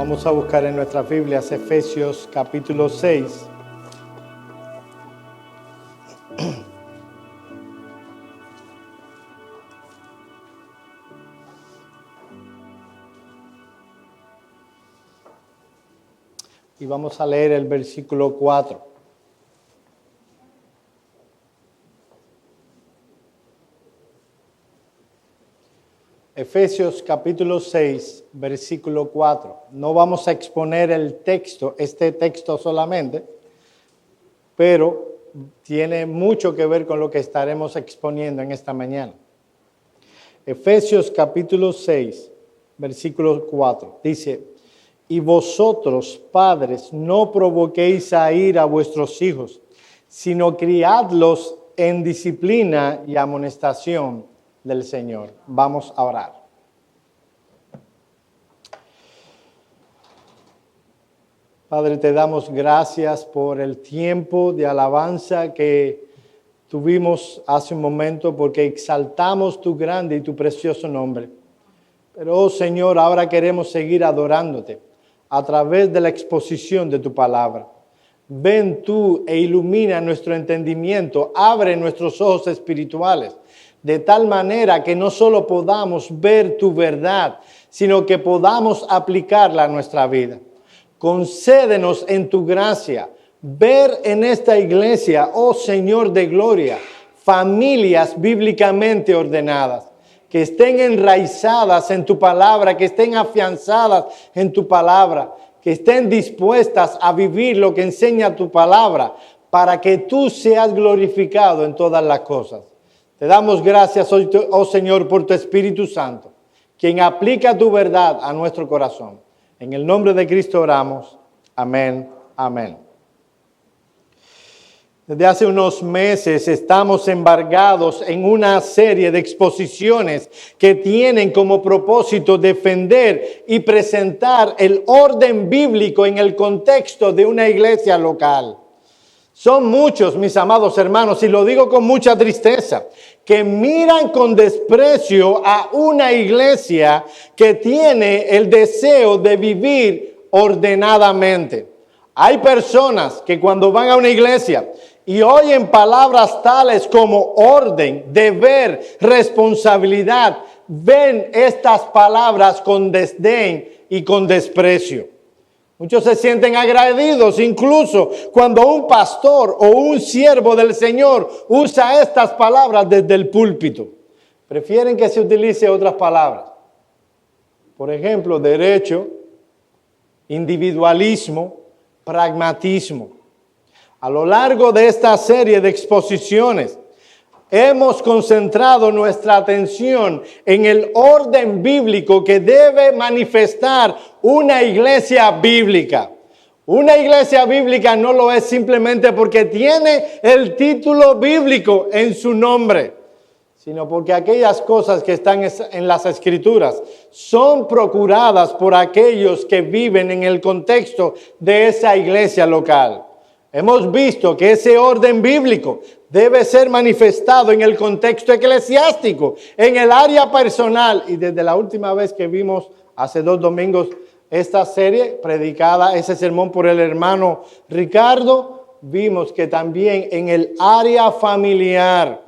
Vamos a buscar en nuestras Biblias Efesios capítulo 6. Y vamos a leer el versículo 4. Efesios capítulo 6, versículo 4. No vamos a exponer este texto solamente, pero tiene mucho que ver con lo que estaremos exponiendo en esta mañana. Efesios capítulo 6, versículo 4. Dice: y vosotros, padres, no provoquéis a ira a vuestros hijos, sino criadlos en disciplina y amonestación del Señor. Vamos a orar. Padre, te damos gracias por el tiempo de alabanza que tuvimos hace un momento, porque exaltamos tu grande y tu precioso nombre. Pero, oh Señor, ahora queremos seguir adorándote a través de la exposición de tu palabra. Ven tú e ilumina nuestro entendimiento, abre nuestros ojos espirituales, de tal manera que no solo podamos ver tu verdad, sino que podamos aplicarla a nuestra vida. Concédenos en tu gracia ver en esta iglesia, oh Señor de gloria, familias bíblicamente ordenadas, que estén enraizadas en tu palabra, que estén afianzadas en tu palabra, que estén dispuestas a vivir lo que enseña tu palabra, para que tú seas glorificado en todas las cosas. Te damos gracias, oh Señor, por tu Espíritu Santo, quien aplica tu verdad a nuestro corazón. En el nombre de Cristo oramos. Amén. Amén. Desde hace unos meses estamos embargados en una serie de exposiciones que tienen como propósito defender y presentar el orden bíblico en el contexto de una iglesia local. Son muchos, mis amados hermanos, y lo digo con mucha tristeza, que miran con desprecio a una iglesia que tiene el deseo de vivir ordenadamente. Hay personas que cuando van a una iglesia y oyen palabras tales como orden, deber, responsabilidad, ven estas palabras con desdén y con desprecio. Muchos se sienten agredidos incluso cuando un pastor o un siervo del Señor usa estas palabras desde el púlpito. Prefieren que se utilice otras palabras. Por ejemplo, derecho, individualismo, pragmatismo. A lo largo de esta serie de exposiciones, hemos concentrado nuestra atención en el orden bíblico que debe manifestar una iglesia bíblica. Una iglesia bíblica no lo es simplemente porque tiene el título bíblico en su nombre, sino porque aquellas cosas que están en las Escrituras son procuradas por aquellos que viven en el contexto de esa iglesia local. Hemos visto que ese orden bíblico debe ser manifestado en el contexto eclesiástico, en el área personal. Y desde la última vez que vimos, hace 2 domingos, esta serie predicada, ese sermón por el hermano Ricardo, vimos que también en el área familiar.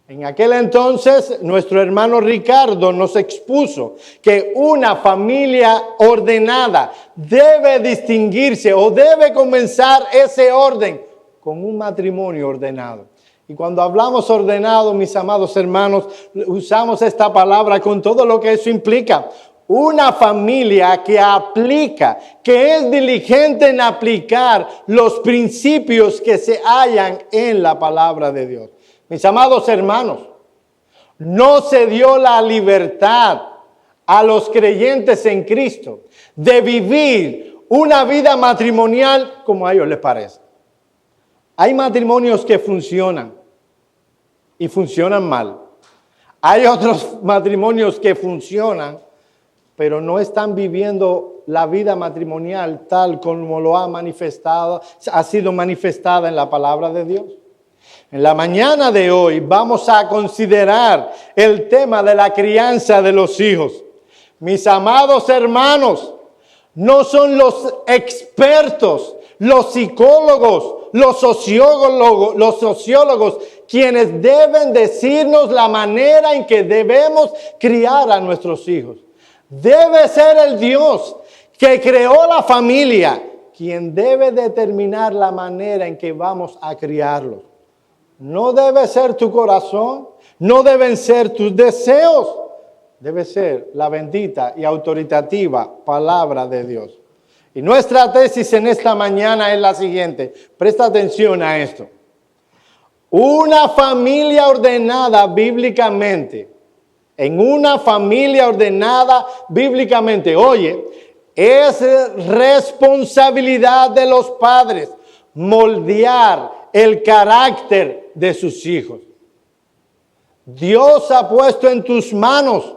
En aquel entonces, nuestro hermano Ricardo nos expuso que una familia ordenada debe distinguirse o debe comenzar ese orden con un matrimonio ordenado. Y cuando hablamos ordenado, mis amados hermanos, usamos esta palabra con todo lo que eso implica. Una familia que aplica, que es diligente en aplicar los principios que se hallan en la palabra de Dios. Mis amados hermanos, no se dio la libertad a los creyentes en Cristo de vivir una vida matrimonial como a ellos les parece. Hay matrimonios que funcionan y funcionan mal. Hay otros matrimonios que funcionan, pero no están viviendo la vida matrimonial tal como lo ha sido manifestada en la palabra de Dios. En la mañana de hoy vamos a considerar el tema de la crianza de los hijos. Mis amados hermanos, No son los expertos, los psicólogos, los sociólogos quienes deben decirnos la manera en que debemos criar a nuestros hijos. Debe ser el Dios que creó la familia quien debe determinar la manera en que vamos a criarlos. No debe ser tu corazón, no deben ser tus deseos. Debe ser la bendita y autoritativa palabra de Dios. Y nuestra tesis en esta mañana es la siguiente. Presta atención a esto. Una familia ordenada bíblicamente, en una familia ordenada bíblicamente, oye, es responsabilidad de los padres moldear el carácter de sus hijos. Dios ha puesto en tus manos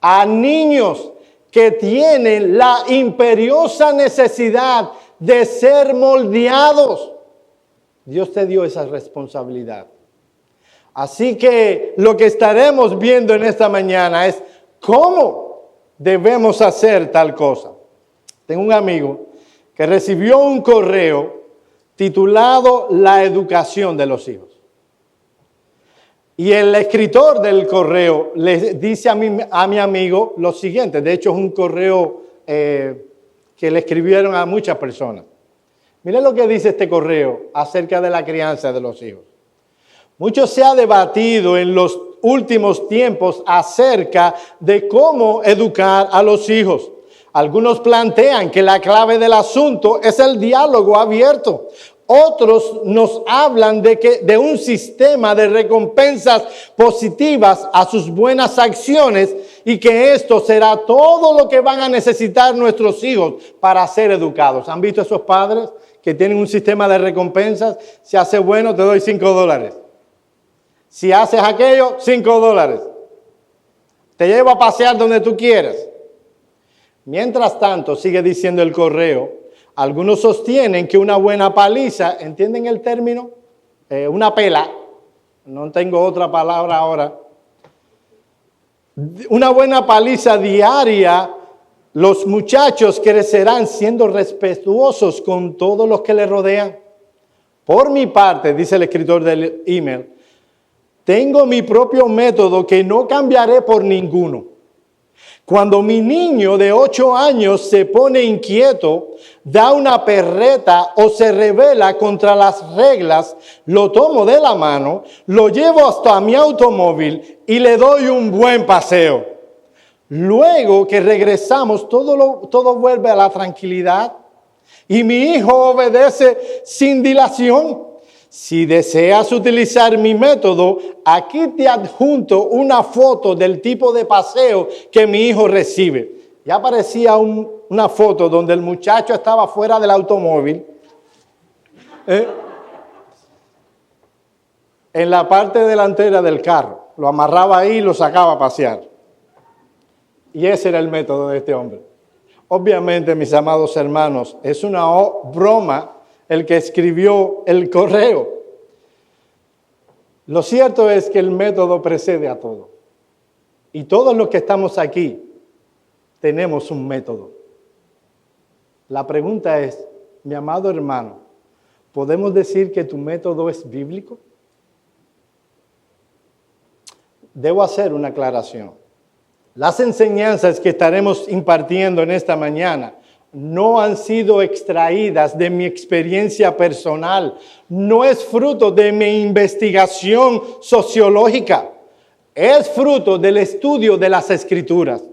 a niños que tienen la imperiosa necesidad de ser moldeados. Dios te dio esa responsabilidad. Así que lo que estaremos viendo en esta mañana es cómo debemos hacer tal cosa. Tengo un amigo que recibió un correo titulado La educación de los hijos. Y el escritor del correo le dice a mi amigo lo siguiente. De hecho, es un correo que le escribieron a muchas personas. Miren lo que dice este correo acerca de la crianza de los hijos. Mucho se ha debatido en los últimos tiempos acerca de cómo educar a los hijos. Algunos plantean que la clave del asunto es el diálogo abierto. Otros nos hablan de un sistema de recompensas positivas a sus buenas acciones y que esto será todo lo que van a necesitar nuestros hijos para ser educados. ¿Han visto esos padres que tienen un sistema de recompensas? Si haces bueno, te doy $5. Si haces aquello, $5. Te llevo a pasear donde tú quieras. Mientras tanto, sigue diciendo el correo, algunos sostienen que una buena paliza, ¿entienden el término? Una pela, no tengo otra palabra ahora. Una buena paliza diaria, los muchachos crecerán siendo respetuosos con todos los que les rodean. Por mi parte, dice el escritor del email, tengo mi propio método que no cambiaré por ninguno. Cuando mi niño de 8 años se pone inquieto, da una perreta o se rebela contra las reglas, lo tomo de la mano, lo llevo hasta mi automóvil y le doy un buen paseo. Luego que regresamos, todo vuelve a la tranquilidad y mi hijo obedece sin dilación. Si deseas utilizar mi método, aquí te adjunto una foto del tipo de paseo que mi hijo recibe. Ya aparecía una foto donde el muchacho estaba fuera del automóvil, en la parte delantera del carro. Lo amarraba ahí y lo sacaba a pasear. Y ese era el método de este hombre. Obviamente, mis amados hermanos, es una broma el que escribió el correo. Lo cierto es que el método precede a todo. Y todos los que estamos aquí tenemos un método. La pregunta es, mi amado hermano, ¿podemos decir que tu método es bíblico? Debo hacer una aclaración. Las enseñanzas que estaremos impartiendo en esta mañana no han sido extraídas de mi experiencia personal, no es fruto de mi investigación sociológica, es fruto del estudio de las Escrituras.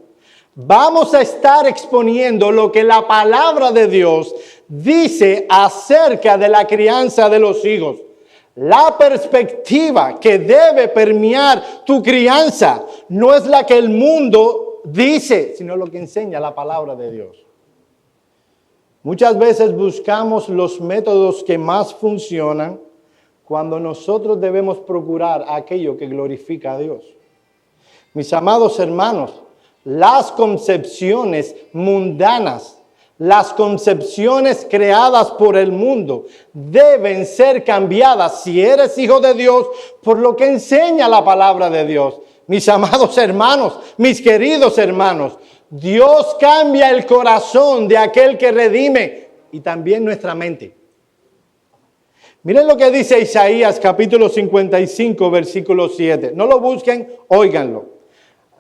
Vamos a estar exponiendo lo que la palabra de Dios dice acerca de la crianza de los hijos. La perspectiva que debe permear tu crianza no es la que el mundo dice, sino lo que enseña la palabra de Dios. Muchas veces buscamos los métodos que más funcionan cuando nosotros debemos procurar aquello que glorifica a Dios. Mis amados hermanos, las concepciones mundanas, las concepciones creadas por el mundo deben ser cambiadas si eres hijo de Dios por lo que enseña la palabra de Dios. Mis amados hermanos, mis queridos hermanos, Dios cambia el corazón de aquel que redime y también nuestra mente. Miren lo que dice Isaías capítulo 55, versículo 7. No lo busquen, óiganlo.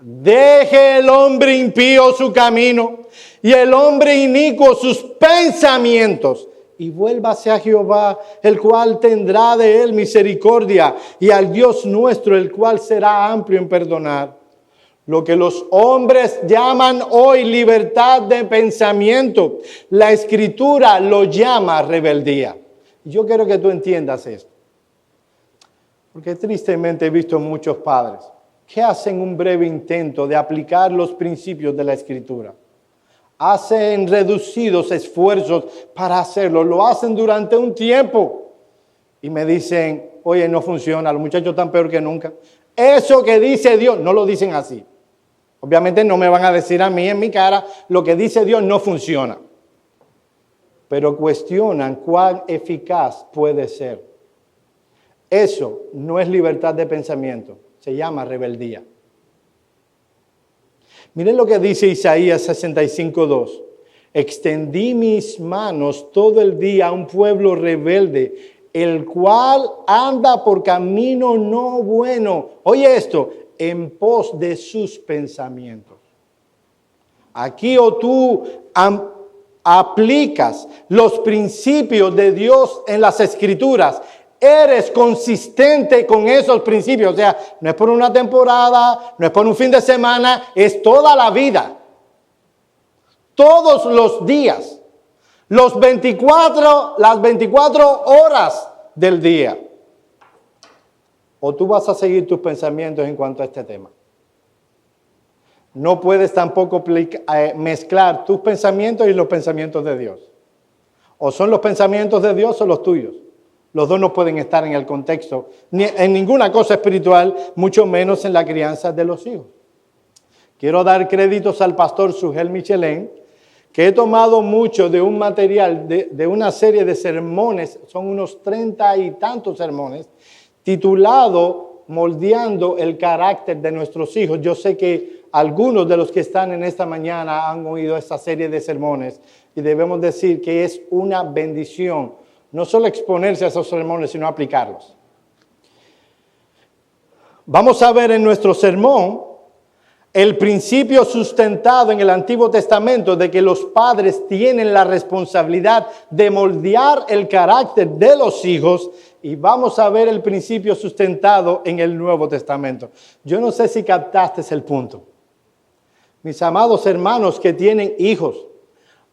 Deje el hombre impío su camino y el hombre inicuo sus pensamientos, y vuélvase a Jehová, el cual tendrá de él misericordia, y al Dios nuestro, el cual será amplio en perdonar. Lo que los hombres llaman hoy libertad de pensamiento, la Escritura lo llama rebeldía. Yo quiero que tú entiendas esto, porque tristemente he visto muchos padres que hacen un breve intento de aplicar los principios de la Escritura. Hacen reducidos esfuerzos para hacerlo, lo hacen durante un tiempo y me dicen, oye, no funciona, los muchachos están peor que nunca. Eso que dice Dios, no lo dicen así. Obviamente no me van a decir a mí en mi cara, lo que dice Dios no funciona. Pero cuestionan cuán eficaz puede ser. Eso no es libertad de pensamiento, se llama rebeldía. Miren lo que dice Isaías 65:2. Extendí mis manos todo el día a un pueblo rebelde, el cual anda por camino no bueno. Oye esto, en pos de sus pensamientos. Aquí o tú aplicas los principios de Dios en las Escrituras, eres consistente con esos principios. O sea, no es por una temporada, no es por un fin de semana, es toda la vida. Todos los días. Las 24 horas del día. O tú vas a seguir tus pensamientos en cuanto a este tema. No puedes tampoco mezclar tus pensamientos y los pensamientos de Dios. O son los pensamientos de Dios o los tuyos. Los dos no pueden estar en el contexto, ni en ninguna cosa espiritual, mucho menos en la crianza de los hijos. Quiero dar créditos al pastor Sugel Michelén, que he tomado mucho de un material, de una serie de sermones, son unos 30 y tantos sermones, titulado Moldeando el carácter de nuestros hijos. Yo sé que algunos de los que están en esta mañana han oído esta serie de sermones y debemos decir que es una bendición no solo exponerse a esos sermones, sino aplicarlos. Vamos a ver en nuestro sermón el principio sustentado en el Antiguo Testamento de que los padres tienen la responsabilidad de moldear el carácter de los hijos, y vamos a ver el principio sustentado en el Nuevo Testamento. Yo no sé si captaste el punto. Mis amados hermanos que tienen hijos,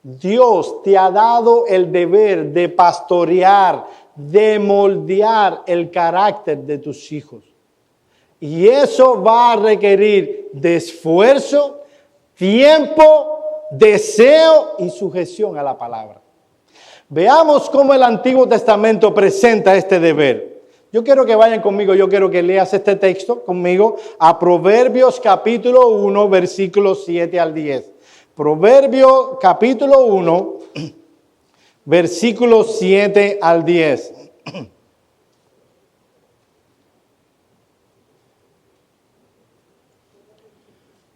Dios te ha dado el deber de pastorear, de moldear el carácter de tus hijos. Y eso va a requerir de esfuerzo, tiempo, deseo y sujeción a la palabra. Veamos cómo el Antiguo Testamento presenta este deber. Yo quiero que vayan conmigo, yo quiero que leas este texto conmigo a Proverbios capítulo 1, versículos 7 al 10. Proverbios capítulo 1, versículos 7 al 10.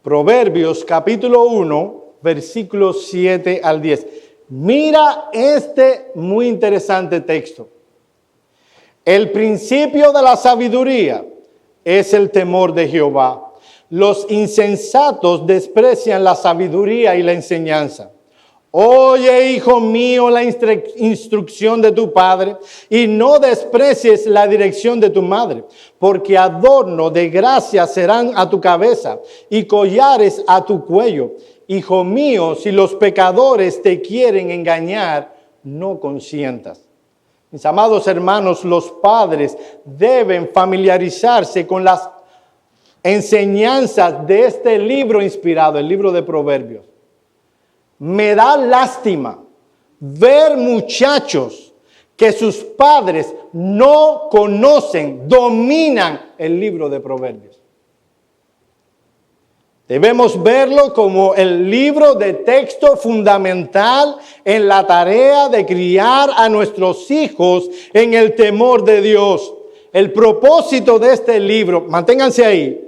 Proverbios capítulo 1, versículos 7 al 10. Mira este muy interesante texto. El principio de la sabiduría es el temor de Jehová. Los insensatos desprecian la sabiduría y la enseñanza. Oye, hijo mío, la instrucción de tu padre y no desprecies la dirección de tu madre, porque adorno de gracia serán a tu cabeza y collares a tu cuello. Hijo mío, si los pecadores te quieren engañar, no consientas. Mis amados hermanos, los padres deben familiarizarse con las enseñanzas de este libro inspirado, el libro de Proverbios. Me da lástima ver muchachos que sus padres no conocen, dominan el libro de Proverbios. Debemos verlo como el libro de texto fundamental en la tarea de criar a nuestros hijos en el temor de Dios. El propósito de este libro, manténganse ahí,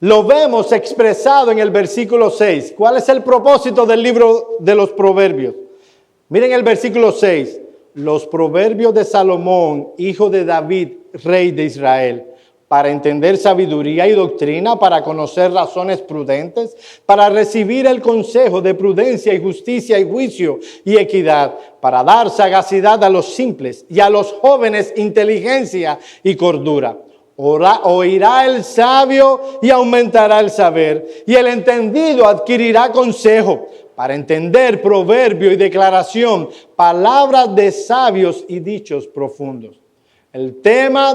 Lo vemos expresado en el versículo 6. ¿Cuál es el propósito del libro de los Proverbios? Miren el versículo 6. Los proverbios de Salomón, hijo de David, rey de Israel, para entender sabiduría y doctrina, para conocer razones prudentes, para recibir el consejo de prudencia y justicia y juicio y equidad, para dar sagacidad a los simples y a los jóvenes inteligencia y cordura. Oirá el sabio y aumentará el saber, y el entendido adquirirá consejo, para entender proverbio y declaración, palabras de sabios y dichos profundos. El tema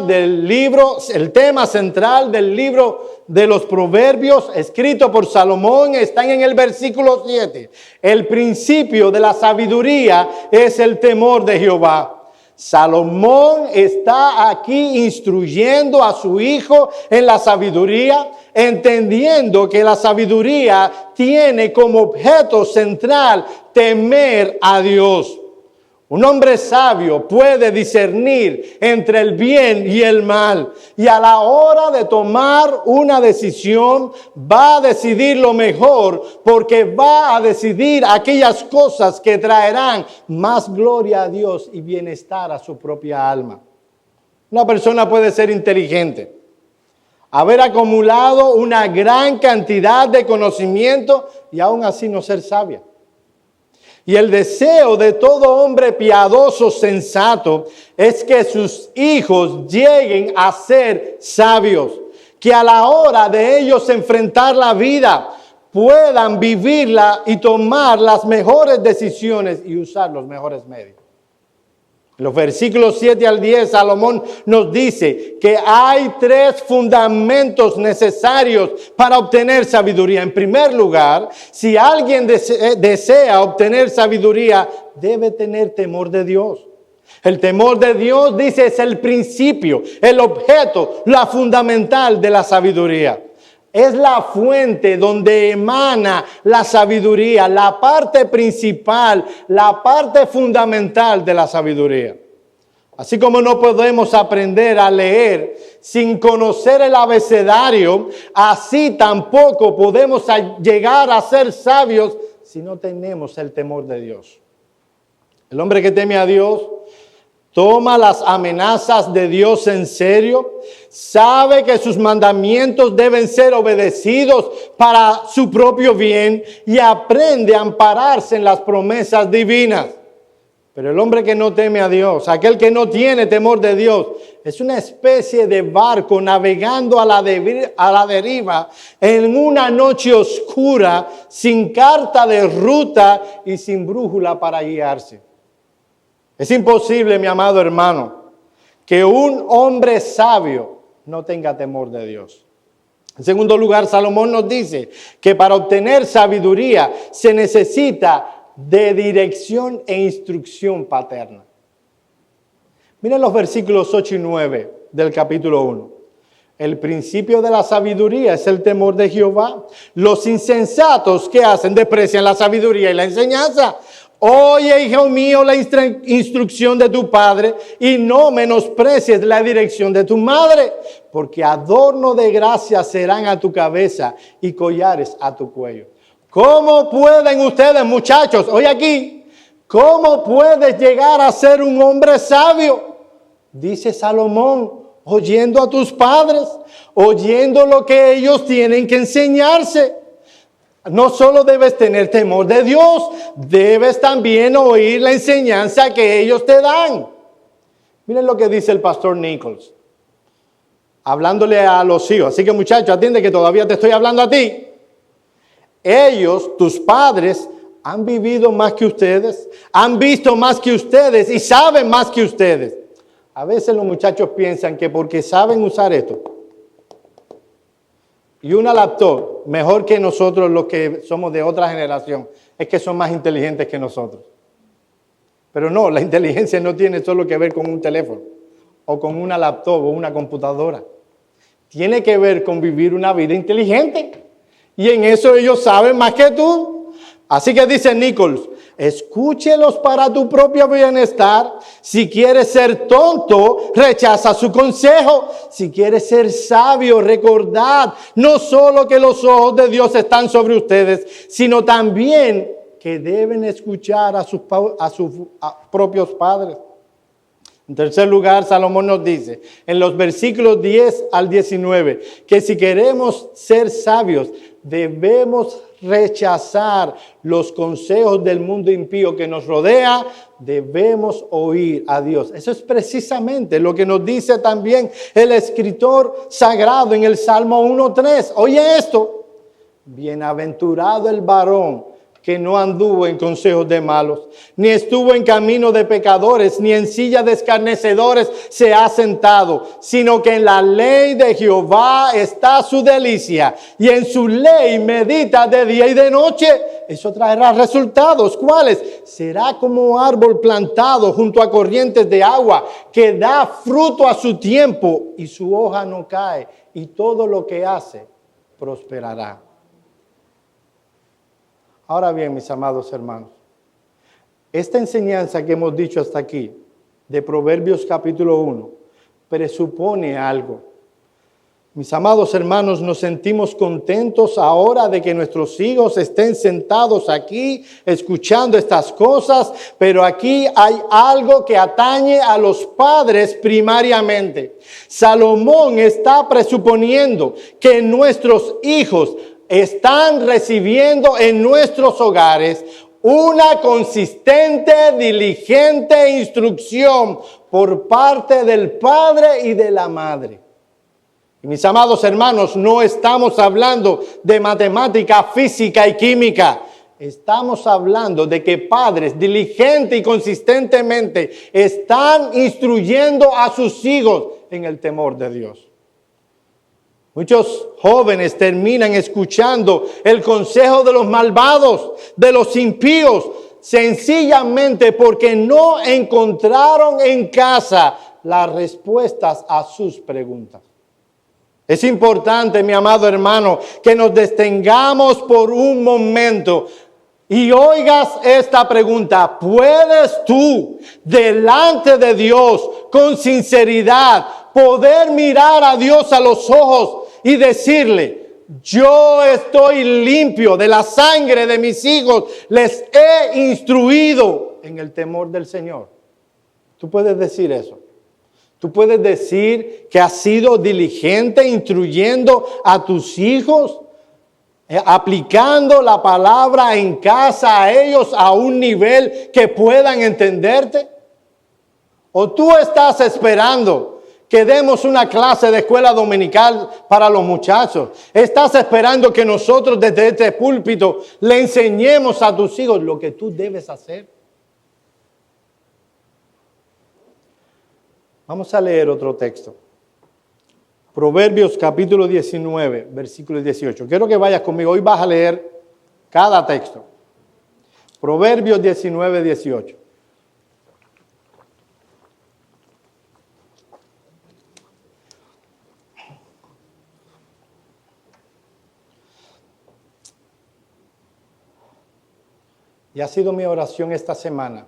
central del libro de los Proverbios, escrito por Salomón, está en el versículo 7. El principio de la sabiduría es el temor de Jehová. Salomón está aquí instruyendo a su hijo en la sabiduría, entendiendo que la sabiduría tiene como objeto central temer a Dios. Un hombre sabio puede discernir entre el bien y el mal, y a la hora de tomar una decisión va a decidir lo mejor, porque va a decidir aquellas cosas que traerán más gloria a Dios y bienestar a su propia alma. Una persona puede ser inteligente, haber acumulado una gran cantidad de conocimiento y aún así no ser sabia. Y el deseo de todo hombre piadoso, sensato, es que sus hijos lleguen a ser sabios, que a la hora de ellos enfrentar la vida puedan vivirla y tomar las mejores decisiones y usar los mejores medios. En los versículos 7 al 10, Salomón nos dice que hay 3 fundamentos necesarios para obtener sabiduría. En primer lugar, si alguien desea obtener sabiduría, debe tener temor de Dios. El temor de Dios, dice, es el principio, el objeto, la fundamental de la sabiduría. Es la fuente donde emana la sabiduría, la parte principal, la parte fundamental de la sabiduría. Así como no podemos aprender a leer sin conocer el abecedario, así tampoco podemos llegar a ser sabios si no tenemos el temor de Dios. El hombre que teme a Dios toma las amenazas de Dios en serio, sabe que sus mandamientos deben ser obedecidos para su propio bien y aprende a ampararse en las promesas divinas. Pero el hombre que no teme a Dios, aquel que no tiene temor de Dios, es una especie de barco navegando a la deriva en una noche oscura, sin carta de ruta y sin brújula para guiarse. Es imposible, mi amado hermano, que un hombre sabio no tenga temor de Dios. En segundo lugar, Salomón nos dice que para obtener sabiduría se necesita de dirección e instrucción paterna. Miren los versículos 8 y 9 del capítulo 1. El principio de la sabiduría es el temor de Jehová. Los insensatos, ¿qué hacen? Desprecian la sabiduría y la enseñanza. Oye, hijo mío, la instrucción de tu padre y no menosprecies la dirección de tu madre, porque adorno de gracia serán a tu cabeza y collares a tu cuello. ¿Cómo pueden ustedes, muchachos, hoy aquí, cómo puedes llegar a ser un hombre sabio? Dice Salomón, oyendo a tus padres, oyendo lo que ellos tienen que enseñarse. No solo debes tener temor de Dios, debes también oír la enseñanza que ellos te dan. Miren lo que dice el pastor Nichols, hablándole a los hijos. Así que muchachos, atiende que todavía te estoy hablando a ti. Ellos, tus padres, han vivido más que ustedes, han visto más que ustedes y saben más que ustedes. A veces los muchachos piensan que porque saben usar esto y una laptop mejor que nosotros, los que somos de otra generación, es que son más inteligentes que nosotros. Pero no, la inteligencia no tiene solo que ver con un teléfono o con una laptop o una computadora. Tiene que ver con vivir una vida inteligente. Y en eso ellos saben más que tú. Así que dice Nichols, escúchelos para tu propio bienestar. Si quieres ser tonto, rechaza su consejo. Si quieres ser sabio, recordad no solo que los ojos de Dios están sobre ustedes, sino también que deben escuchar a sus propios padres. En tercer lugar, Salomón nos dice en los versículos 10 al 19 que si queremos ser sabios, debemos rechazar los consejos del mundo impío que nos rodea, debemos oír a Dios. Eso es precisamente lo que nos dice también el escritor sagrado en el Salmo 1:3. Oye esto, bienaventurado el varón que no anduvo en consejos de malos, ni estuvo en camino de pecadores, ni en silla de escarnecedores se ha sentado, sino que en la ley de Jehová está su delicia, y en su ley medita de día y de noche. Eso traerá resultados. ¿Cuáles? Será como árbol plantado junto a corrientes de agua, que da fruto a su tiempo, y su hoja no cae, y todo lo que hace prosperará. Ahora bien, mis amados hermanos, esta enseñanza que hemos dicho hasta aquí, de Proverbios capítulo 1, presupone algo. Mis amados hermanos, nos sentimos contentos ahora de que nuestros hijos estén sentados aquí escuchando estas cosas, pero aquí hay algo que atañe a los padres primariamente. Salomón está presuponiendo que nuestros hijos están recibiendo en nuestros hogares una consistente, diligente instrucción por parte del padre y de la madre. Y mis amados hermanos, no estamos hablando de matemática, física y química. Estamos hablando de que padres diligente y consistentemente están instruyendo a sus hijos en el temor de Dios. Muchos jóvenes terminan escuchando el consejo de los malvados, de los impíos, sencillamente porque no encontraron en casa las respuestas a sus preguntas. Es importante, mi amado hermano, que nos detengamos por un momento y oigas esta pregunta. ¿Puedes tú, delante de Dios, con sinceridad, poder mirar a Dios a los ojos y decirle: yo estoy limpio de la sangre de mis hijos, les he instruido en el temor del Señor? Tú puedes decir eso. Tú puedes decir que has sido diligente instruyendo a tus hijos, aplicando la palabra en casa a ellos a un nivel que puedan entenderte. ¿O tú estás esperando que demos una clase de escuela dominical para los muchachos? ¿Estás esperando que nosotros desde este púlpito le enseñemos a tus hijos lo que tú debes hacer? Vamos a leer otro texto. Proverbios capítulo 19, versículo 18. Quiero que vayas conmigo. Hoy vas a leer cada texto. Proverbios 19, 18. Y ha sido mi oración esta semana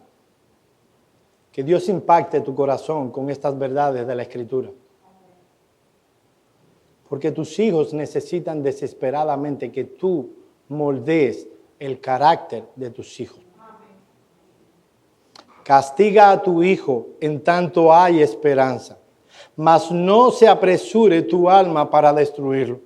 que Dios impacte tu corazón con estas verdades de la Escritura. Porque tus hijos necesitan desesperadamente que tú moldees el carácter de tus hijos. Castiga a tu hijo en tanto hay esperanza, mas no se apresure tu alma para destruirlo.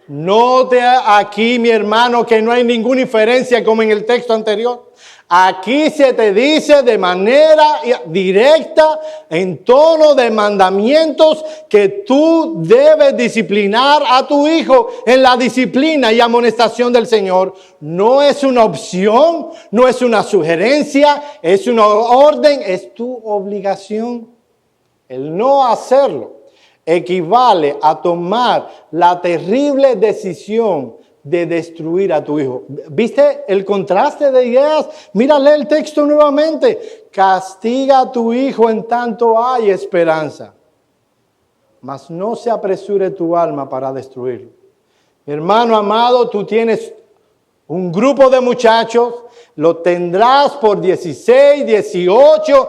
Note aquí, mi hermano, que no hay ninguna diferencia como en el texto anterior. Aquí se te dice de manera directa, en tono de mandamientos, que tú debes disciplinar a tu hijo en la disciplina y amonestación del Señor. No es una opción, no es una sugerencia, es una orden, es tu obligación. El no hacerlo equivale a tomar la terrible decisión de destruir a tu hijo. ¿Viste el contraste de ideas? Mírale el texto nuevamente. Castiga a tu hijo en tanto hay esperanza, mas no se apresure tu alma para destruirlo. Mi hermano amado, tú tienes un grupo de muchachos, lo tendrás por 16, 18,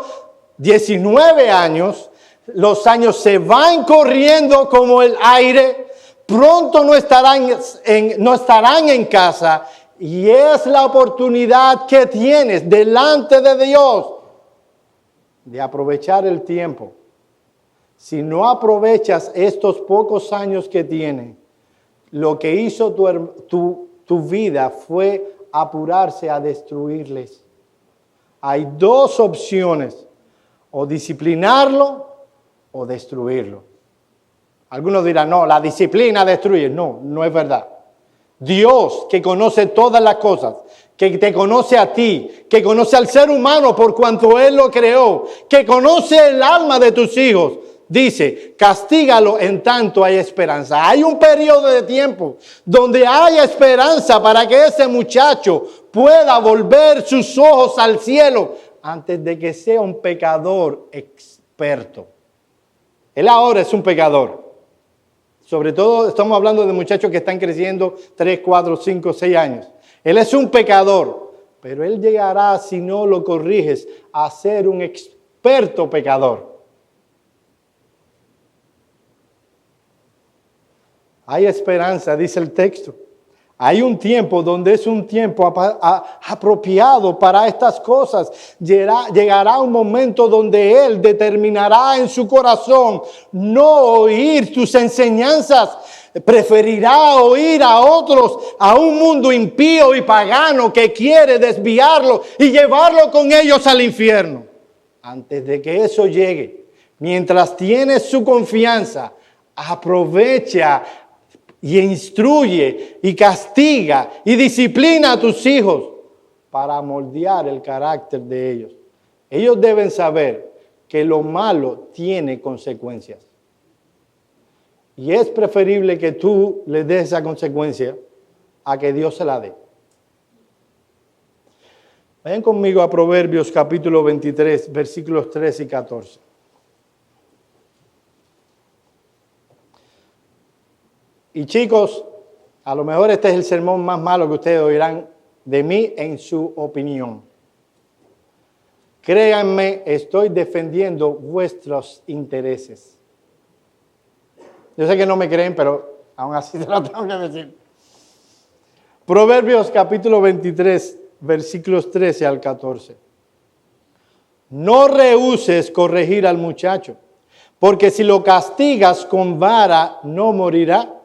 19 años. Los años se van corriendo como el aire. Pronto no estarán en casa. Y es la oportunidad que tienes delante de Dios de aprovechar el tiempo. Si no aprovechas estos pocos años que tienes, lo que hizo tu vida fue apurarse a destruirles. Hay dos opciones, o disciplinarlo o destruirlo. Algunos dirán, no, la disciplina destruye. No, no es verdad. Dios, que conoce todas las cosas, que te conoce a ti, que conoce al ser humano por cuanto Él lo creó, que conoce el alma de tus hijos, dice, castígalo en tanto hay esperanza. Hay un periodo de tiempo donde hay esperanza para que ese muchacho pueda volver sus ojos al cielo antes de que sea un pecador experto. Él ahora es un pecador. Sobre todo estamos hablando de muchachos que están creciendo 3, 4, 5, 6 años. Él es un pecador, pero él llegará, si no lo corriges, a ser un experto pecador. Hay esperanza, dice el texto. Hay un tiempo donde es un tiempo apropiado para estas cosas. Llegará un momento donde Él determinará en su corazón no oír tus enseñanzas. Preferirá oír a otros, a un mundo impío y pagano que quiere desviarlo y llevarlo con ellos al infierno. Antes de que eso llegue, mientras tienes su confianza, aprovecha y instruye y castiga y disciplina a tus hijos para moldear el carácter de ellos. Ellos deben saber que lo malo tiene consecuencias. Y es preferible que tú les des esa consecuencia a que Dios se la dé. Vayan conmigo a Proverbios capítulo 23, versículos 13 y 14. Y chicos, a lo mejor este es el sermón más malo que ustedes oirán de mí en su opinión. Créanme, estoy defendiendo vuestros intereses. Yo sé que no me creen, pero aún así se lo tengo que decir. Proverbios capítulo 23, versículos 13 al 14. No rehúses corregir al muchacho, porque si lo castigas con vara, no morirá.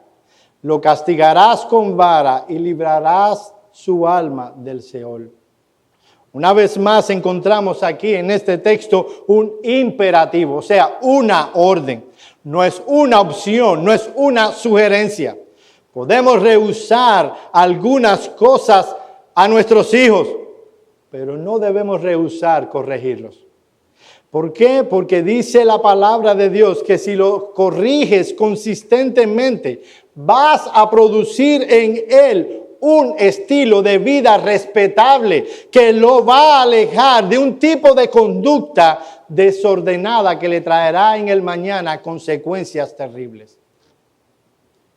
Lo castigarás con vara y librarás su alma del Seol. Una vez más encontramos aquí en este texto un imperativo, o sea, una orden. No es una opción, no es una sugerencia. Podemos rehusar algunas cosas a nuestros hijos, pero no debemos rehusar corregirlos. ¿Por qué? Porque dice la palabra de Dios que si lo corriges consistentemente, vas a producir en él un estilo de vida respetable que lo va a alejar de un tipo de conducta desordenada que le traerá en el mañana consecuencias terribles.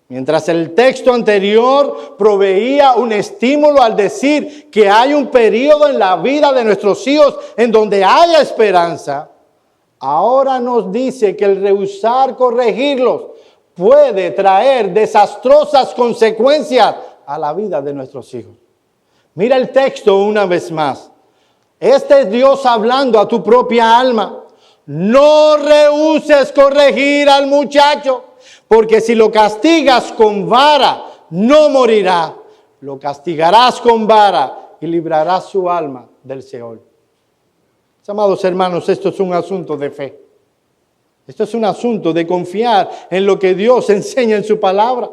Mientras el texto anterior proveía un estímulo al decir que hay un periodo en la vida de nuestros hijos en donde haya esperanza, ahora nos dice que el rehusar corregirlos puede traer desastrosas consecuencias a la vida de nuestros hijos. Mira el texto una vez más. Este es Dios hablando a tu propia alma. No rehuses corregir al muchacho, porque si lo castigas con vara, no morirá. Lo castigarás con vara y librarás su alma del Seol. Amados hermanos, esto es un asunto de fe. Esto es un asunto de confiar en lo que Dios enseña en su palabra.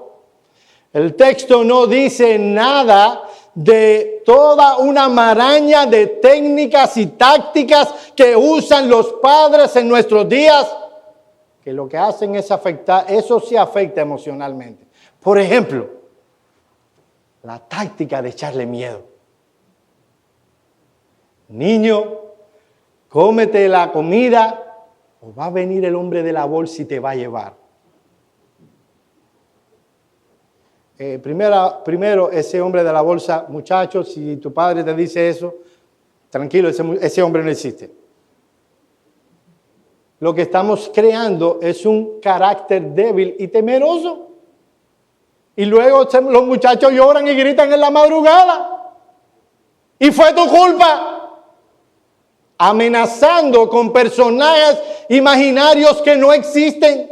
El texto no dice nada de toda una maraña de técnicas y tácticas que usan los padres en nuestros días, que lo que hacen es afectar, eso sí afecta emocionalmente. Por ejemplo, la táctica de echarle miedo. Niño, cómete la comida o va a venir el hombre de la bolsa y te va a llevar. Primero, ese hombre de la bolsa, muchachos, si tu padre te dice eso, tranquilo, ese hombre no existe. Lo que estamos creando es un carácter débil y temeroso. Y luego los muchachos lloran y gritan en la madrugada. Y fue tu culpa. Amenazando con personajes imaginarios que no existen.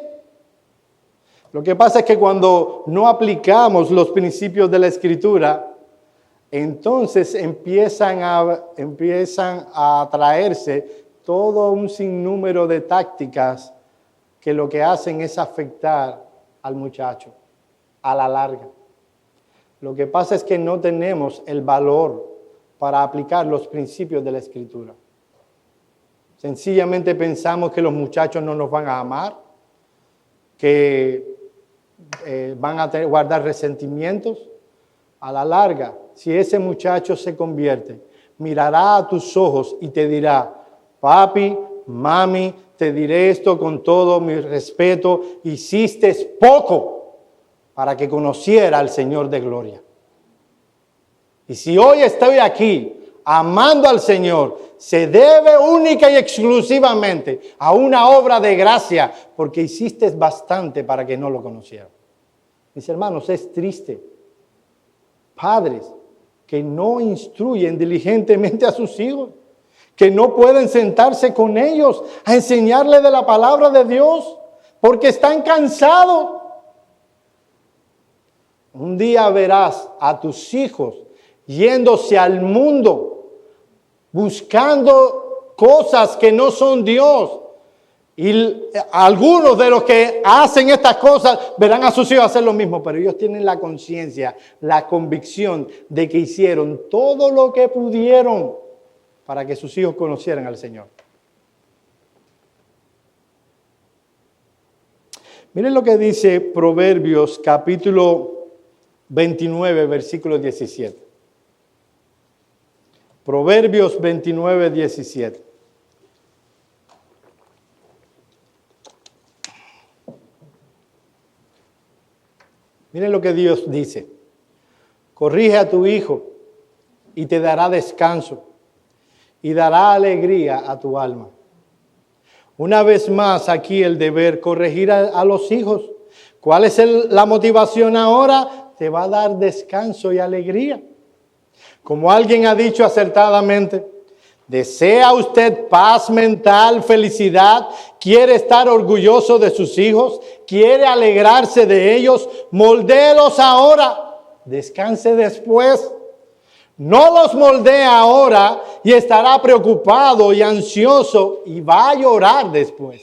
Lo que pasa es que cuando no aplicamos los principios de la Escritura, entonces empiezan a traerse todo un sinnúmero de tácticas que lo que hacen es afectar al muchacho a la larga. Lo que pasa es que no tenemos el valor para aplicar los principios de la Escritura. Sencillamente pensamos que los muchachos no nos van a amar, que van a guardar resentimientos. A la larga, si ese muchacho se convierte, mirará a tus ojos y te dirá: papi, mami, te diré esto con todo mi respeto, hiciste poco para que conociera al Señor de gloria. Y si hoy estoy aquí amando al Señor, se debe única y exclusivamente a una obra de gracia, porque hiciste bastante para que no lo conociera. Mis hermanos, es triste. Padres que no instruyen diligentemente a sus hijos, que no pueden sentarse con ellos a enseñarles de la palabra de Dios, porque están cansados. Un día verás a tus hijos yéndose al mundo, buscando cosas que no son Dios. Y algunos de los que hacen estas cosas verán a sus hijos hacer lo mismo, pero ellos tienen la conciencia, la convicción de que hicieron todo lo que pudieron para que sus hijos conocieran al Señor. Miren lo que dice Proverbios capítulo 29, versículo 17. Proverbios 29, 17. Miren lo que Dios dice: corrige a tu hijo y te dará descanso y dará alegría a tu alma. Una vez más aquí el deber, corregir a los hijos. ¿Cuál es la motivación ahora? Te va a dar descanso y alegría. Como alguien ha dicho acertadamente, ¿desea usted paz mental, felicidad? ¿Quiere estar orgulloso de sus hijos? ¿Quiere alegrarse de ellos? Moldéelos ahora, descanse después. No los moldee ahora y estará preocupado y ansioso y va a llorar después.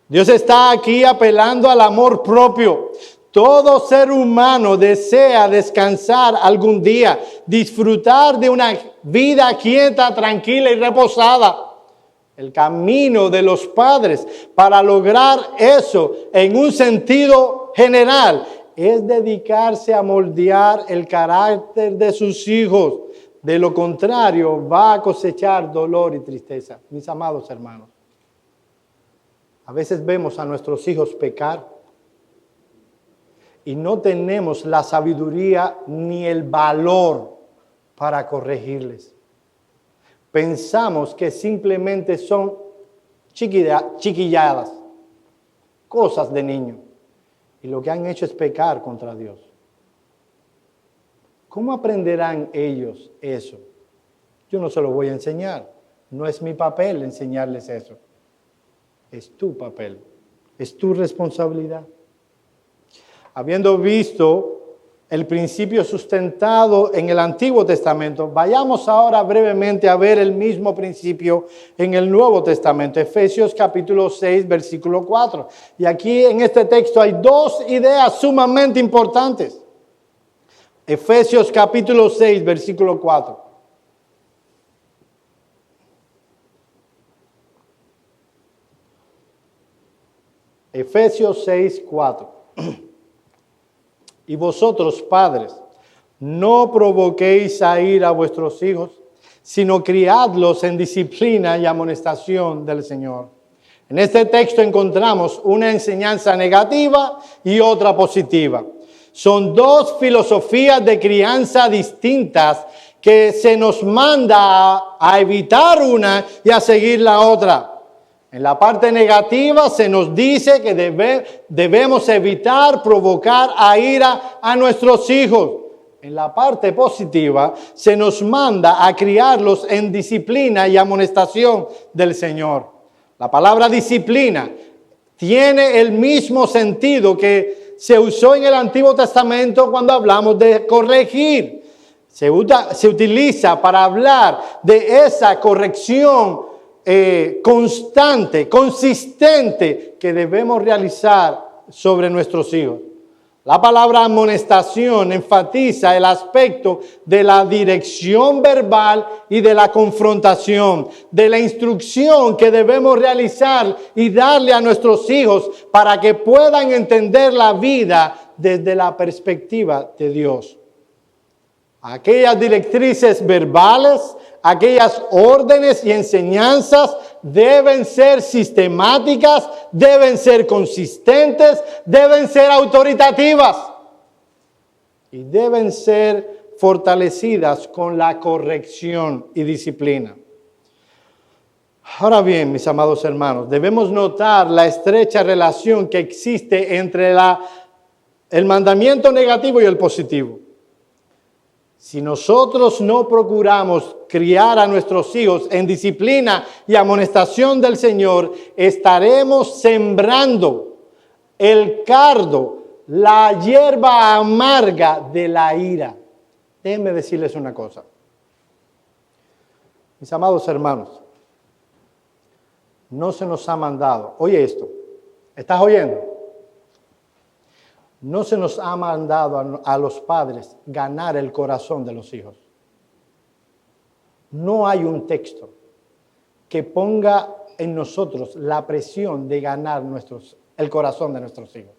Dios está aquí apelando al amor propio. Todo ser humano desea descansar algún día, disfrutar de una vida quieta, tranquila y reposada. El camino de los padres para lograr eso en un sentido general es dedicarse a moldear el carácter de sus hijos. De lo contrario, va a cosechar dolor y tristeza. Mis amados hermanos, a veces vemos a nuestros hijos pecar y no tenemos la sabiduría ni el valor para corregirles. Pensamos que simplemente son chiquilladas, cosas de niño. Y lo que han hecho es pecar contra Dios. ¿Cómo aprenderán ellos eso? Yo no se lo voy a enseñar. No es mi papel enseñarles eso. Es tu papel. Es tu responsabilidad. Habiendo visto el principio sustentado en el Antiguo Testamento, vayamos ahora brevemente a ver el mismo principio en el Nuevo Testamento. Efesios capítulo 6, versículo 4. Y aquí en este texto hay dos ideas sumamente importantes. Efesios capítulo 6, versículo 4. Efesios 6, 4. Y vosotros, padres, no provoquéis a ira a vuestros hijos, sino criadlos en disciplina y amonestación del Señor. En este texto encontramos una enseñanza negativa y otra positiva. Son dos filosofías de crianza distintas que se nos manda a evitar una y a seguir la otra. En la parte negativa se nos dice que debemos evitar provocar a ira a nuestros hijos. En la parte positiva se nos manda a criarlos en disciplina y amonestación del Señor. La palabra disciplina tiene el mismo sentido que se usó en el Antiguo Testamento cuando hablamos de corregir. Se utiliza para hablar de esa corrección constante, consistente que debemos realizar sobre nuestros hijos. La palabra amonestación enfatiza el aspecto de la dirección verbal y de la confrontación, de la instrucción que debemos realizar y darle a nuestros hijos para que puedan entender la vida desde la perspectiva de Dios. Aquellas directrices verbales, aquellas órdenes y enseñanzas deben ser sistemáticas, deben ser consistentes, deben ser autoritativas y deben ser fortalecidas con la corrección y disciplina. Ahora bien, mis amados hermanos, debemos notar la estrecha relación que existe entre el mandamiento negativo y el positivo. Si nosotros no procuramos criar a nuestros hijos en disciplina y amonestación del Señor, estaremos sembrando el cardo, la hierba amarga de la ira. Déjenme decirles una cosa. Mis amados hermanos, no se nos ha mandado, oye esto, ¿estás oyendo? No se nos ha mandado a los padres ganar el corazón de los hijos. No hay un texto que ponga en nosotros la presión de ganar el corazón de nuestros hijos.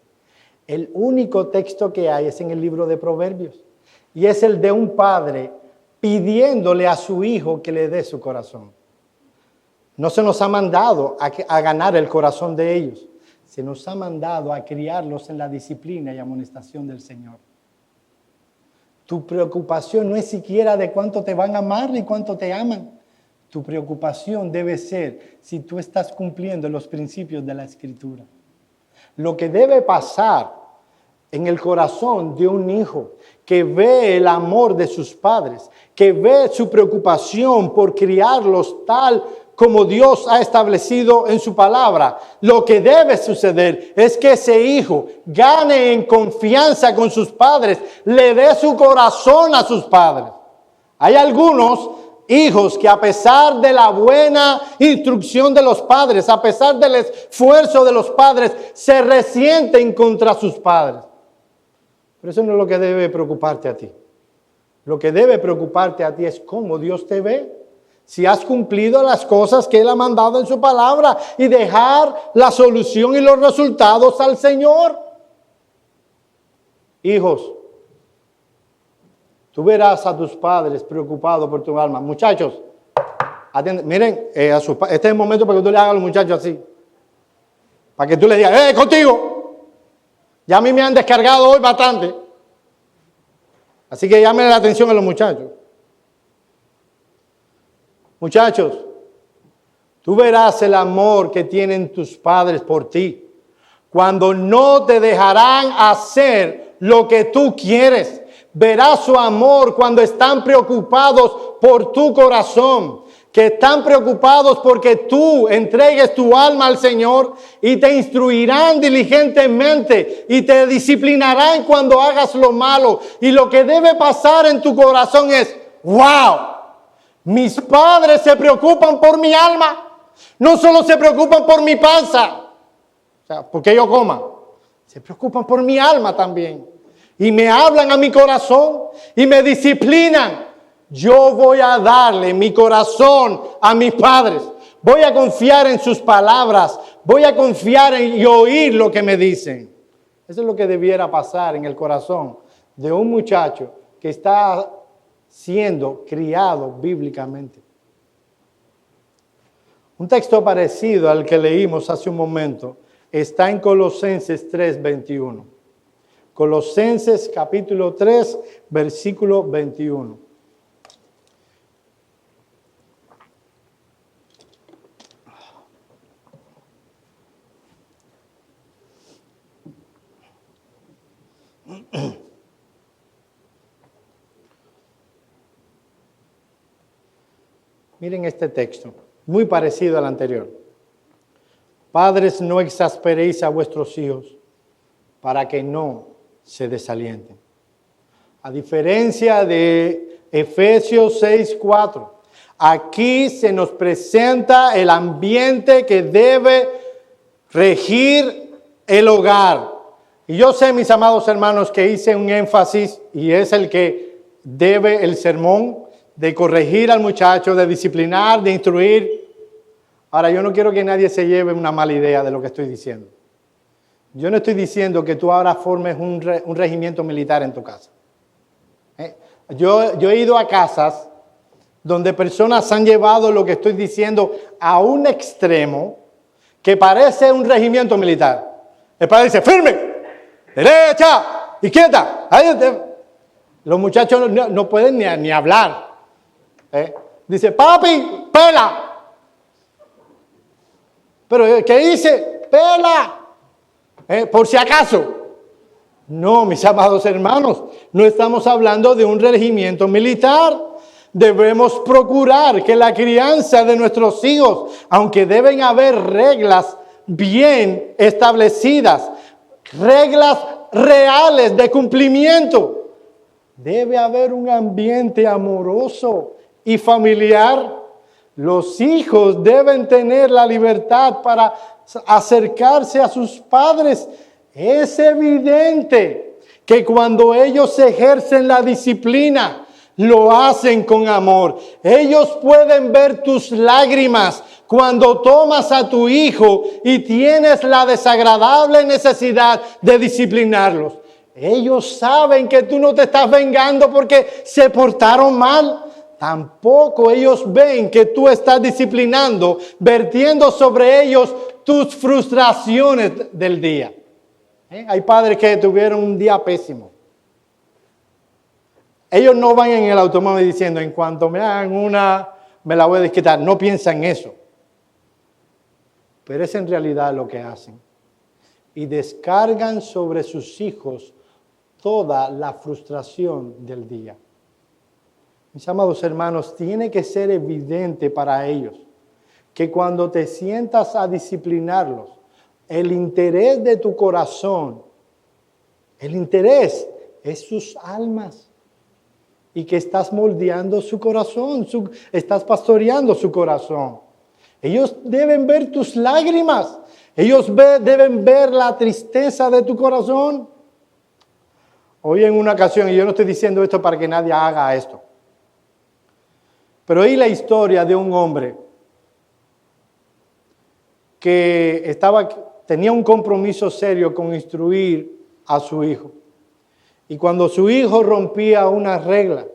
El único texto que hay es en el libro de Proverbios y es el de un padre pidiéndole a su hijo que le dé su corazón. No se nos ha mandado a ganar el corazón de ellos. Se nos ha mandado a criarlos en la disciplina y amonestación del Señor. Tu preocupación no es siquiera de cuánto te van a amar ni cuánto te aman. Tu preocupación debe ser si tú estás cumpliendo los principios de la Escritura. Lo que debe pasar en el corazón de un hijo que ve el amor de sus padres, que ve su preocupación por criarlos tal como Dios ha establecido en su palabra, lo que debe suceder es que ese hijo gane en confianza con sus padres, le dé su corazón a sus padres. Hay algunos hijos que a pesar de la buena instrucción de los padres, a pesar del esfuerzo de los padres, se resienten contra sus padres. Pero eso no es lo que debe preocuparte a ti. Lo que debe preocuparte a ti es cómo Dios te ve. Si has cumplido las cosas que Él ha mandado en su palabra y dejar la solución y los resultados al Señor. Hijos, tú verás a tus padres preocupados por tu alma. Muchachos, miren, este es el momento para que tú le hagas a los muchachos así. Para que tú le digas, contigo. Ya a mí me han descargado hoy bastante. Así que llamen la atención a los muchachos. Muchachos, tú verás el amor que tienen tus padres por ti cuando no te dejarán hacer lo que tú quieres. Verás su amor cuando están preocupados por tu corazón, que están preocupados porque tú entregues tu alma al Señor y te instruirán diligentemente y te disciplinarán cuando hagas lo malo. Y lo que debe pasar en tu corazón es, ¡wow! Mis padres se preocupan por mi alma. No solo se preocupan por mi panza, o sea, porque yo coma. Se preocupan por mi alma también. Y me hablan a mi corazón y me disciplinan. Yo voy a darle mi corazón a mis padres. Voy a confiar en sus palabras. Voy a confiar y oír lo que me dicen. Eso es lo que debiera pasar en el corazón de un muchacho que está siendo criado bíblicamente. Un texto parecido al que leímos hace un momento está en Colosenses 3:21. Colosenses capítulo 3, versículo 21. Miren este texto, muy parecido al anterior. Padres, no exasperéis a vuestros hijos para que no se desalienten. A diferencia de Efesios 6:4, aquí se nos presenta el ambiente que debe regir el hogar. Y yo sé, mis amados hermanos, que hice un énfasis, y es el que debe el sermón, de corregir al muchacho, de disciplinar, de instruir. Ahora, yo no quiero que nadie se lleve una mala idea de lo que estoy diciendo. Yo no estoy diciendo que tú ahora formes un regimiento militar en tu casa. Yo he ido a casas donde personas han llevado lo que estoy diciendo a un extremo que parece un regimiento militar. El padre dice, firme, derecha, izquierda. Los muchachos no pueden ni hablar. Dice, papi, pela. Pero ¿qué dice? Pela. Por si acaso. No, mis amados hermanos, no estamos hablando de un regimiento militar. Debemos procurar que la crianza de nuestros hijos, aunque deben haber reglas bien establecidas, reglas reales de cumplimiento, debe haber un ambiente amoroso y familiar. Los hijos deben tener la libertad para acercarse a sus padres. Es evidente que cuando ellos ejercen la disciplina, lo hacen con amor. Ellos pueden ver tus lágrimas cuando tomas a tu hijo y tienes la desagradable necesidad de disciplinarlos. Ellos saben que tú no te estás vengando porque se portaron mal. Tampoco ellos ven que tú estás disciplinando, vertiendo sobre ellos tus frustraciones del día. Hay padres que tuvieron un día pésimo. Ellos no van en el automóvil diciendo, en cuanto me hagan una, me la voy a desquitar. No piensan eso. Pero es en realidad lo que hacen. Y descargan sobre sus hijos toda la frustración del día. Mis amados hermanos, tiene que ser evidente para ellos que cuando te sientas a disciplinarlos, el interés de tu corazón, el interés es sus almas. Y que estás moldeando su corazón, estás pastoreando su corazón. Ellos deben ver tus lágrimas. Ellos deben ver la tristeza de tu corazón. Hoy en una ocasión, y yo no estoy diciendo esto para que nadie haga esto, pero oí la historia de un hombre que tenía un compromiso serio con instruir a su hijo. Y cuando su hijo rompía una regla,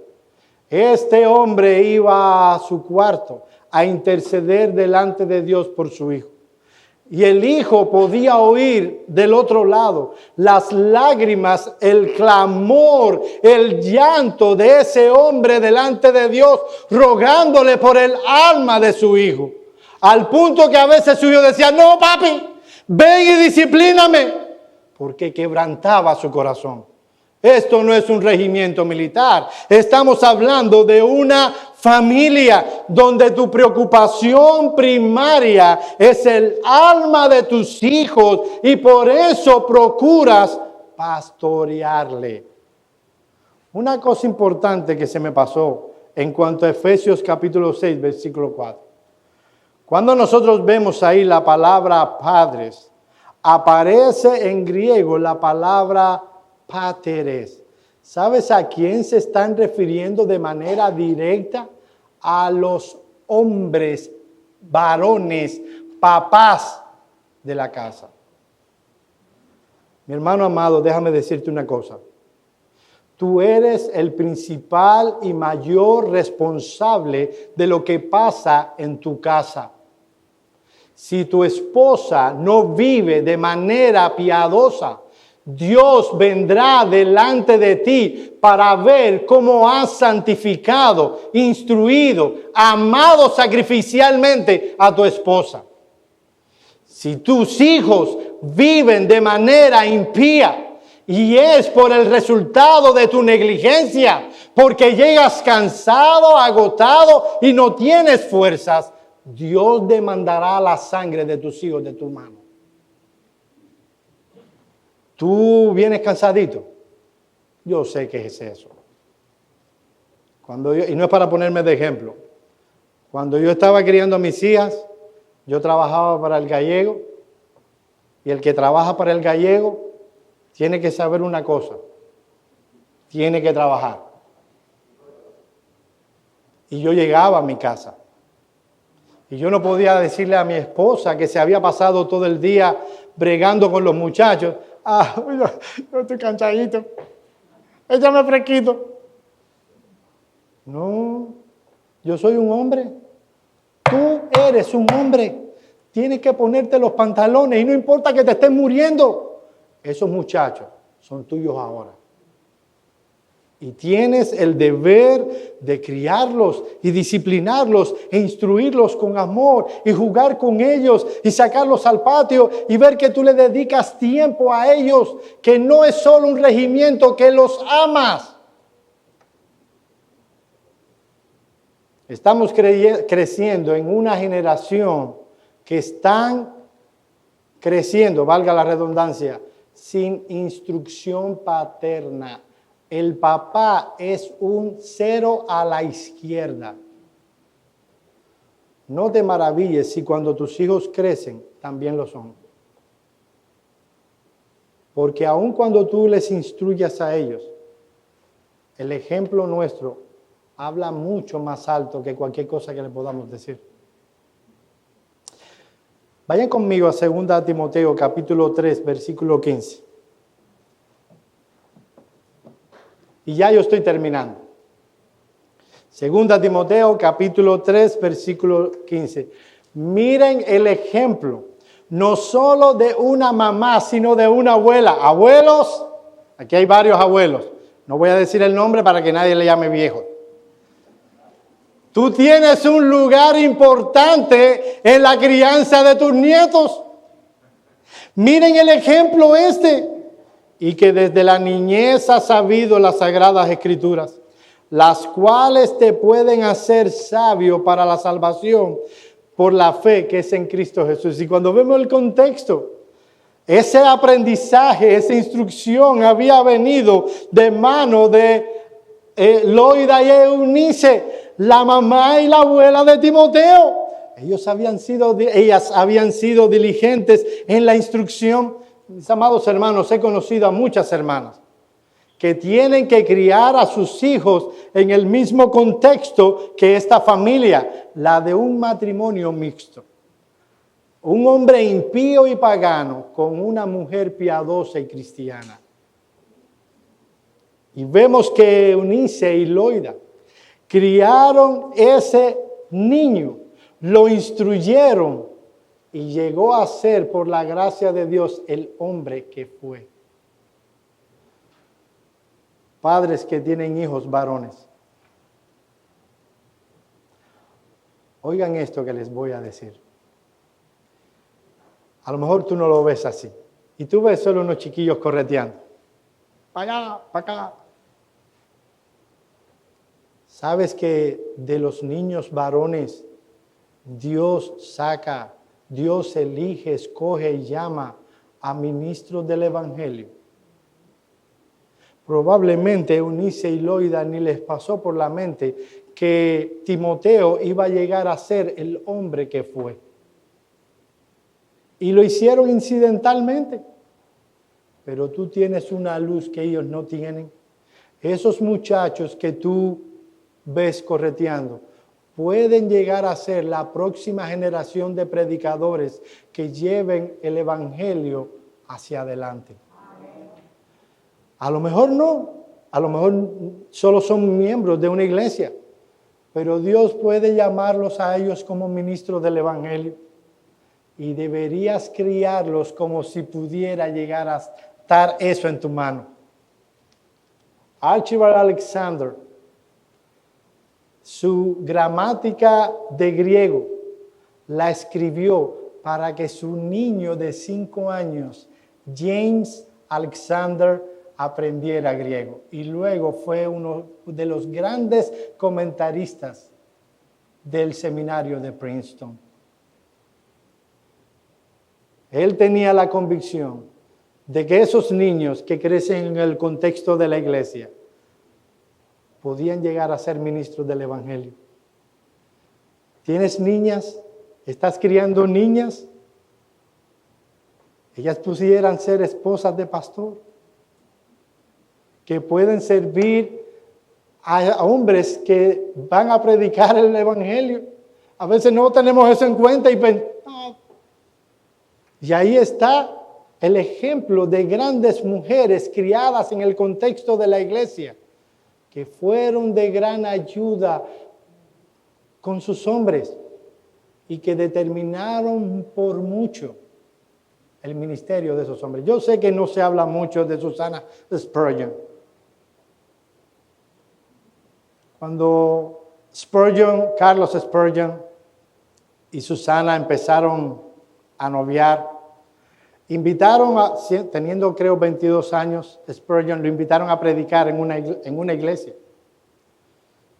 este hombre iba a su cuarto a interceder delante de Dios por su hijo. Y el hijo podía oír del otro lado las lágrimas, el clamor, el llanto de ese hombre delante de Dios, rogándole por el alma de su hijo. Al punto que a veces su hijo decía, no papi, ven y disciplíname, porque quebrantaba su corazón. Esto no es un regimiento militar. Estamos hablando de una familia donde tu preocupación primaria es el alma de tus hijos y por eso procuras pastorearle. Una cosa importante que se me pasó en cuanto a Efesios capítulo 6, versículo 4. Cuando nosotros vemos ahí la palabra padres, aparece en griego la palabra páteres. ¿Sabes a quién se están refiriendo de manera directa? A los hombres, varones, papás de la casa. Mi hermano amado, déjame decirte una cosa. Tú eres el principal y mayor responsable de lo que pasa en tu casa. Si tu esposa no vive de manera piadosa, Dios vendrá delante de ti para ver cómo has santificado, instruido, amado sacrificialmente a tu esposa. Si tus hijos viven de manera impía y es por el resultado de tu negligencia, porque llegas cansado, agotado y no tienes fuerzas, Dios demandará la sangre de tus hijos de tu mano. Tú vienes cansadito. Yo sé que es eso. Y no es para ponerme de ejemplo. Cuando yo estaba criando a mis hijas, yo trabajaba para el gallego. Y el que trabaja para el gallego tiene que saber una cosa. Tiene que trabajar. Y yo llegaba a mi casa. Y yo no podía decirle a mi esposa que se había pasado todo el día bregando con los muchachos. Yo estoy cansadito. Échame fresquito. No, yo soy un hombre. Tú eres un hombre. Tienes que ponerte los pantalones y no importa que te estés muriendo. Esos muchachos son tuyos ahora. Y tienes el deber de criarlos y disciplinarlos e instruirlos con amor y jugar con ellos y sacarlos al patio y ver que tú le dedicas tiempo a ellos, que no es solo un regimiento, que los amas. Estamos creciendo en una generación que están creciendo, valga la redundancia, sin instrucción paterna. El papá es un cero a la izquierda. No te maravilles si cuando tus hijos crecen, también lo son. Porque aun cuando tú les instruyas a ellos, el ejemplo nuestro habla mucho más alto que cualquier cosa que le podamos decir. Vayan conmigo a 2 Timoteo capítulo 3, versículo 15. Y ya yo estoy terminando. 2 Timoteo capítulo 3, versículo 15. Miren el ejemplo, no solo de una mamá, sino de una abuela. Abuelos, aquí hay varios abuelos. No voy a decir el nombre para que nadie le llame viejo. Tú tienes un lugar importante en la crianza de tus nietos. Miren el ejemplo y que desde la niñez has sabido las sagradas escrituras, las cuales te pueden hacer sabio para la salvación por la fe que es en Cristo Jesús. Y cuando vemos el contexto, ese aprendizaje, esa instrucción había venido de mano de Loida y Eunice, la mamá y la abuela de Timoteo. Ellas habían sido diligentes en la instrucción. Mis amados hermanos, he conocido a muchas hermanas que tienen que criar a sus hijos en el mismo contexto que esta familia, la de un matrimonio mixto. Un hombre impío y pagano con una mujer piadosa y cristiana. Y vemos que Eunice y Loida criaron ese niño, lo instruyeron y llegó a ser, por la gracia de Dios, el hombre que fue. Padres que tienen hijos varones, oigan esto que les voy a decir. A lo mejor tú no lo ves así. Y tú ves solo unos chiquillos correteando. Para allá, para acá. ¿Sabes que de los niños varones Dios elige, escoge y llama a ministros del Evangelio? Probablemente Eunice y Loida ni les pasó por la mente que Timoteo iba a llegar a ser el hombre que fue. Y lo hicieron incidentalmente. Pero tú tienes una luz que ellos no tienen. Esos muchachos que tú ves correteando pueden llegar a ser la próxima generación de predicadores que lleven el Evangelio hacia adelante. A lo mejor no, a lo mejor solo son miembros de una iglesia, pero Dios puede llamarlos a ellos como ministros del Evangelio y deberías criarlos como si pudiera llegar captar eso en tu mano. Archibald Alexander, su gramática de griego la escribió para que su niño de 5 años, James Alexander, aprendiera griego. Y luego fue uno de los grandes comentaristas del seminario de Princeton. Él tenía la convicción de que esos niños que crecen en el contexto de la iglesia podían llegar a ser ministros del evangelio. ¿Tienes niñas? ¿Estás criando niñas? Ellas pudieran ser esposas de pastor, que pueden servir a hombres que van a predicar el evangelio. A veces no tenemos eso en cuenta y ahí está el ejemplo de grandes mujeres criadas en el contexto de la iglesia, que fueron de gran ayuda con sus hombres y que determinaron por mucho el ministerio de esos hombres. Yo sé que no se habla mucho de Susana Spurgeon. Cuando Carlos Spurgeon y Susana empezaron a noviar, teniendo creo 22 años, Spurgeon lo invitaron a predicar en una iglesia.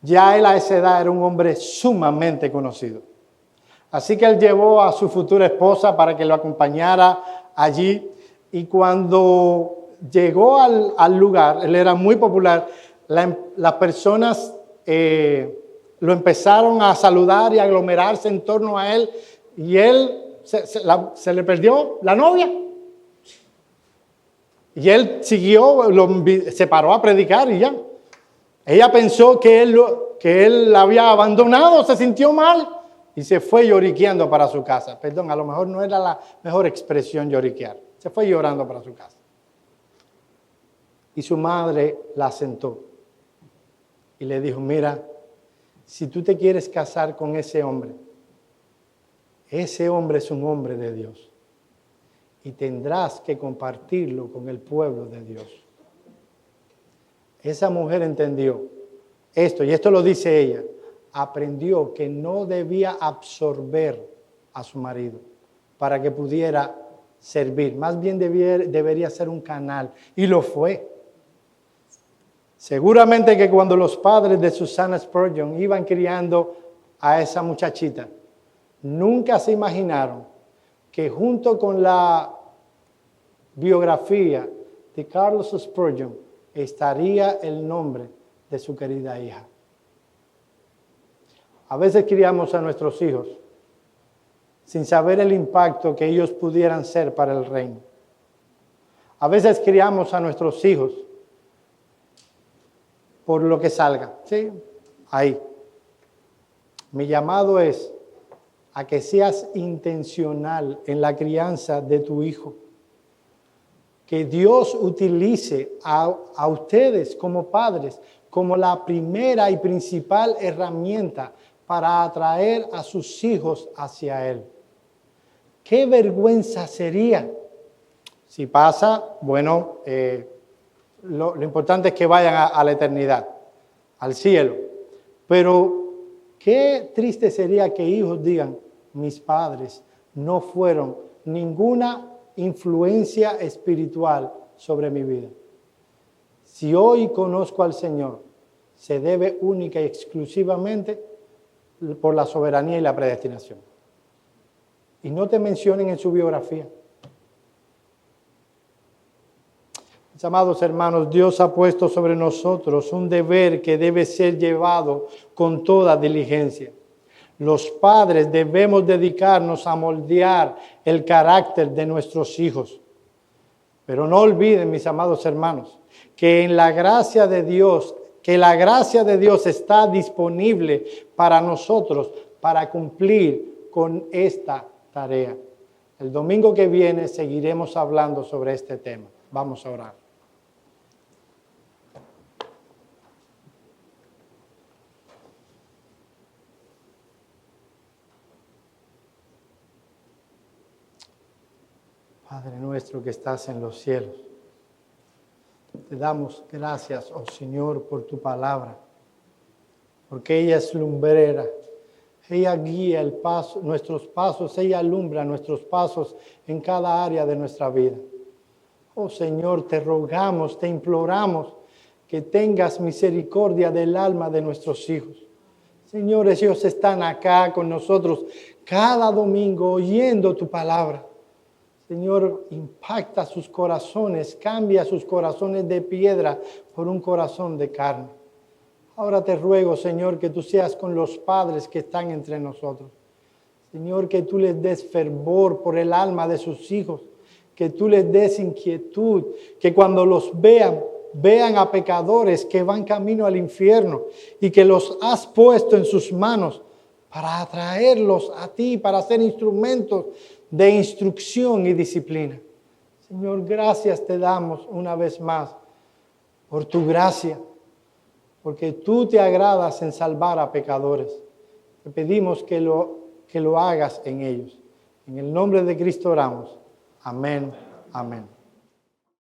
Ya él a esa edad era un hombre sumamente conocido. Así que él llevó a su futura esposa para que lo acompañara allí. Y cuando llegó al lugar, él era muy popular, las personas lo empezaron a saludar y a aglomerarse en torno a él. Y él se le perdió la novia. Y él siguió, se paró a predicar y ya. Ella pensó que él la había abandonado, se sintió mal y se fue lloriqueando para su casa. Perdón, a lo mejor no era la mejor expresión lloriquear. Se fue llorando para su casa. Y su madre la sentó y le dijo, mira, si tú te quieres casar con ese hombre es un hombre de Dios y tendrás que compartirlo con el pueblo de Dios. Esa mujer entendió esto, y esto lo dice ella, aprendió que no debía absorber a su marido para que pudiera servir, más bien debería ser un canal, y lo fue. Seguramente que cuando los padres de Susana Spurgeon iban criando a esa muchachita, nunca se imaginaron que junto con la biografía de Carlos Spurgeon estaría el nombre de su querida hija. A veces criamos a nuestros hijos sin saber el impacto que ellos pudieran ser para el reino. A veces criamos a nuestros hijos por lo que salga. ¿Sí? Ahí. Mi llamado es a que seas intencional en la crianza de tu hijo. Que Dios utilice a ustedes como padres como la primera y principal herramienta para atraer a sus hijos hacia Él. ¿Qué vergüenza sería? Si pasa, bueno, lo importante es que vayan a la eternidad, al cielo. Pero qué triste sería que hijos digan, mis padres no fueron ninguna influencia espiritual sobre mi vida. Si hoy conozco al Señor, se debe única y exclusivamente por la soberanía y la predestinación. Y no te mencionen en su biografía. Mis amados hermanos, Dios ha puesto sobre nosotros un deber que debe ser llevado con toda diligencia. Los padres debemos dedicarnos a moldear el carácter de nuestros hijos. Pero no olviden, mis amados hermanos, que la gracia de Dios está disponible para nosotros para cumplir con esta tarea. El domingo que viene seguiremos hablando sobre este tema. Vamos a orar. Padre nuestro que estás en los cielos, Te damos gracias, oh Señor, por tu palabra, porque ella es lumbrera. Ella guía nuestros pasos, ella alumbra nuestros pasos en cada área de nuestra vida. Oh Señor, te rogamos, te imploramos que tengas misericordia del alma de nuestros hijos. Señor, ellos están acá con nosotros cada domingo oyendo tu palabra. Señor, impacta sus corazones, cambia sus corazones de piedra por un corazón de carne. Ahora te ruego, Señor, que tú seas con los padres que están entre nosotros. Señor, que tú les des fervor por el alma de sus hijos, que tú les des inquietud, que cuando los vean a pecadores que van camino al infierno y que los has puesto en sus manos para atraerlos a ti, para ser instrumentos de instrucción y disciplina. Señor, gracias te damos una vez más por tu gracia, porque tú te agradas en salvar a pecadores. Te pedimos que lo hagas en ellos. En el nombre de Cristo oramos. Amén. Amén.